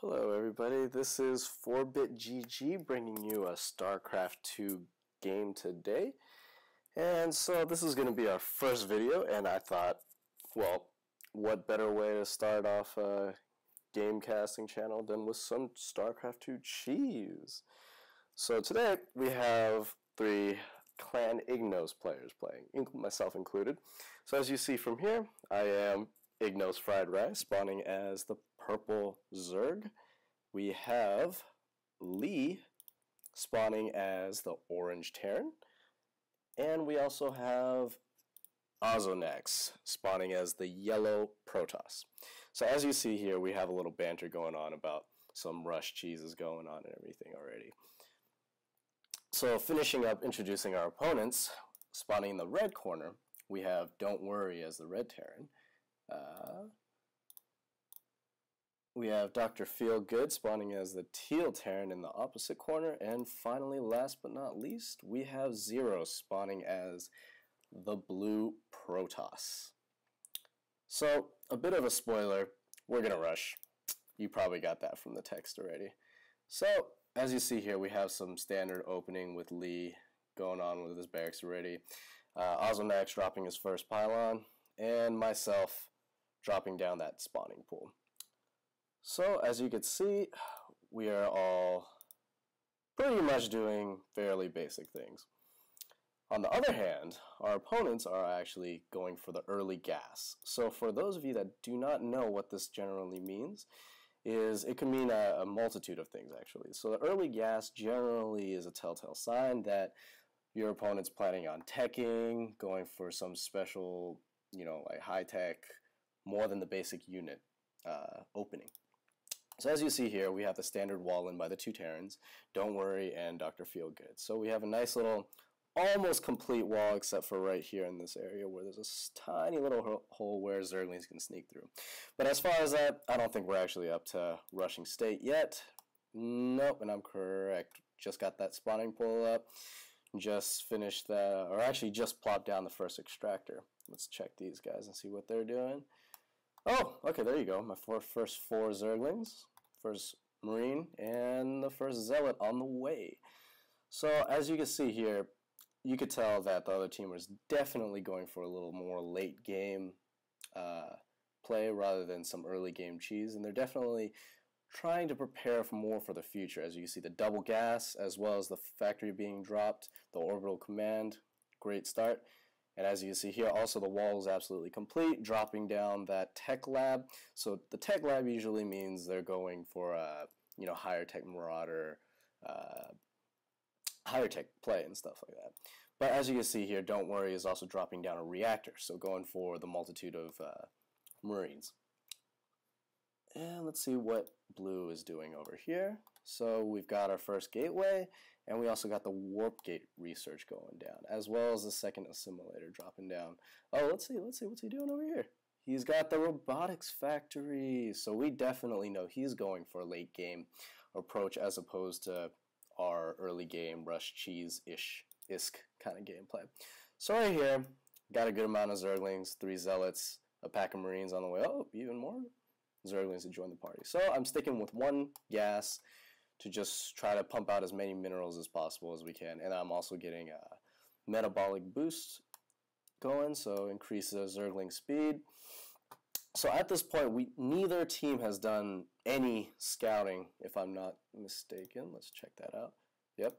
Hello everybody, this is 4bitGG bringing you a Starcraft 2 game today. And so this is going to be our first video, and I thought, well, what better way to start off a game casting channel than with some Starcraft 2 cheese. So today we have 3 Clan Ignos players playing, myself included. So as you see from here, I am Ignos Fried Rice, spawning as the purple Zerg. We have Lee spawning as the orange Terran. And we also have Ozonax spawning as the yellow Protoss. So as you see here, we have a little banter going on about some rush cheeses going on and everything already. So finishing up introducing our opponents, spawning in the red corner, we have Don't Worry as the red Terran. We have Dr. Feelgood spawning as the teal Terran in the opposite corner, and finally, last but not least, we have Zero spawning as the blue Protoss. So, a bit of a spoiler, we're going to rush. You probably got that from the text already. So, as you see here, we have some standard opening with Lee going on with his barracks already. Ozonax dropping his first pylon, and myself dropping down that spawning pool. So, as you can see, we are all pretty much doing fairly basic things. On the other hand, our opponents are actually going for the early gas. So for those of you that do not know what this generally means, it can mean a multitude of things actually. So the early gas generally is a telltale sign that your opponent's planning on teching, going for some special, like high-tech, more than the basic unit opening. So as you see here, we have the standard wall in by the 2 Terrans, Don't Worry and Dr. Feelgood. So we have a nice little, almost complete wall except for right here in this area where there's a tiny little hole where Zerglings can sneak through. But as far as that, I don't think we're actually up to rushing state yet. Nope, and I'm correct. Just got that spawning pool up. Just finished that, or actually just plopped down the first extractor. Let's check these guys and see what they're doing. Oh, okay, there you go. My first 4 Zerglings, first Marine, and the first Zealot on the way. So as you can see here, you could tell that the other team was definitely going for a little more late game play rather than some early game cheese, and they're definitely trying to prepare more for the future. As you can see, the double gas as well as the factory being dropped, the orbital command, great start. And as you can see here, also the wall is absolutely complete, dropping down that tech lab. So the tech lab usually means they're going for higher tech marauder, higher tech play and stuff like that. But as you can see here, Don't Worry is also dropping down a reactor, so going for the multitude of Marines. And let's see what blue is doing over here. So we've got our first gateway, and we also got the warp gate research going down, as well as the second assimilator dropping down. Oh, let's see what's he doing over here. He's got the robotics factory, so we definitely know he's going for a late game approach as opposed to our early game rush cheese-ish kind of gameplay. So right here, got a good amount of Zerglings, 3 Zealots, a pack of Marines on the way. Oh, even more Zerglings to join the party. So I'm sticking with 1 gas to just try to pump out as many minerals as possible as we can. And I'm also getting a metabolic boost going, so increase the Zergling speed. So at this point, neither team has done any scouting, if I'm not mistaken. Let's check that out. Yep,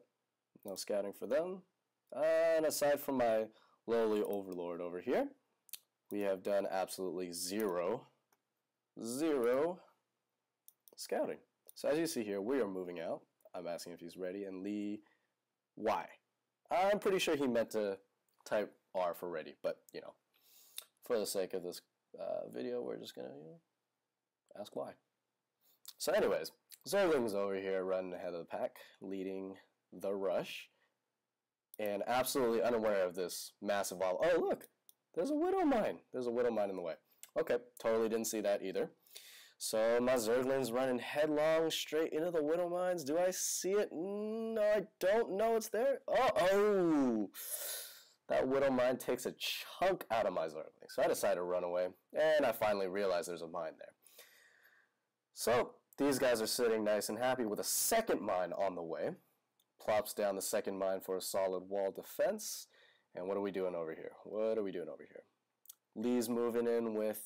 no scouting for them. And aside from my lowly overlord over here, we have done absolutely zero scouting. So as you see here, we are moving out. I'm asking if he's ready, and Lee, why? I'm pretty sure he meant to type R for ready, but for the sake of this video, we're just gonna ask why. So anyways, Zergling's over here running ahead of the pack, leading the rush, and absolutely unaware of this massive wall. Oh look, there's a widow mine. There's a widow mine in the way. Okay, totally didn't see that either. So my Zergling's running headlong straight into the widow mines. Do I see it? No, I don't know it's there. Oh! That widow mine takes a chunk out of my Zergling. So I decided to run away, and I finally realized there's a mine there. So these guys are sitting nice and happy with a second mine on the way. Plops down the second mine for a solid wall defense. And what are we doing over here? What are we doing over here? Lee's moving in with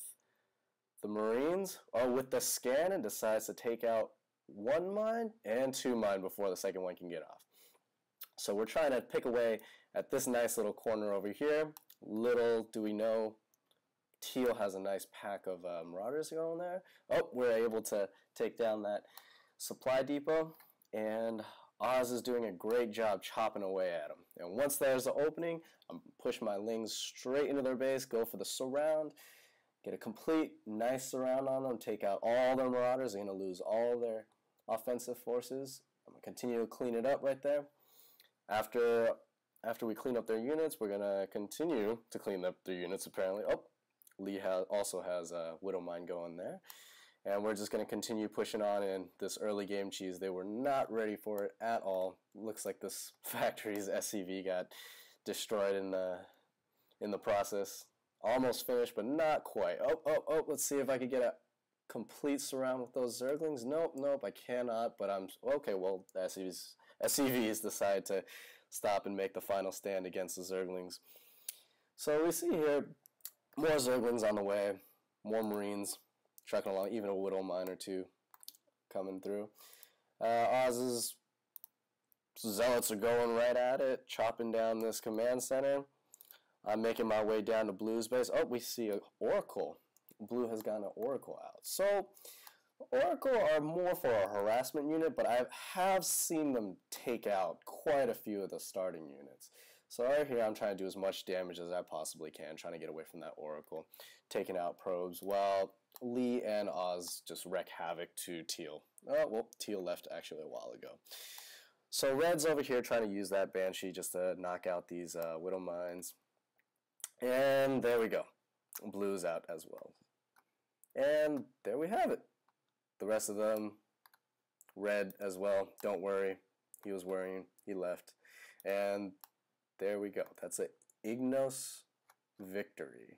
the Marines, with the scan, and decides to take out one mine and two mine before the second one can get off. So we're trying to pick away at this nice little corner over here. Little do we know, Teal has a nice pack of Marauders going there. Oh, we're able to take down that supply depot, and Oz is doing a great job chopping away at them. And once there's an opening, I'm push my Lings straight into their base, go for the surround, get a complete nice surround on them, take out all their Marauders. They're going to lose all their offensive forces. I'm going to continue to clean it up right there. After we clean up their units, we're going to continue to clean up their units apparently. Oh, Lee also has a Widow Mine going there. And we're just going to continue pushing on in this early game cheese. They were not ready for it at all. Looks like this factory's SCV got destroyed in the process. Almost finished, but not quite. Oh, let's see if I can get a complete surround with those Zerglings. Nope, I cannot, but I'm... Okay, well, the SCVs decide to stop and make the final stand against the Zerglings. So we see here more Zerglings on the way, more Marines trucking along, even a Widow Mine or two coming through. Oz's Zealots are going right at it, chopping down this command center. I'm making my way down to Blue's base. Oh, we see an Oracle. Blue has gotten an Oracle out. So, Oracle are more for a harassment unit, but I have seen them take out quite a few of the starting units. So right here, I'm trying to do as much damage as I possibly can, trying to get away from that Oracle, taking out probes, while Lee and Oz just wreak havoc to Teal. Oh, well, Teal left actually a while ago. So Red's over here trying to use that Banshee just to knock out these Widow Mines. And there we go. Blue's out as well. And there we have it. The rest of them, Red as well. Don't worry. He was worrying. He left. And there we go. That's an Ignos victory.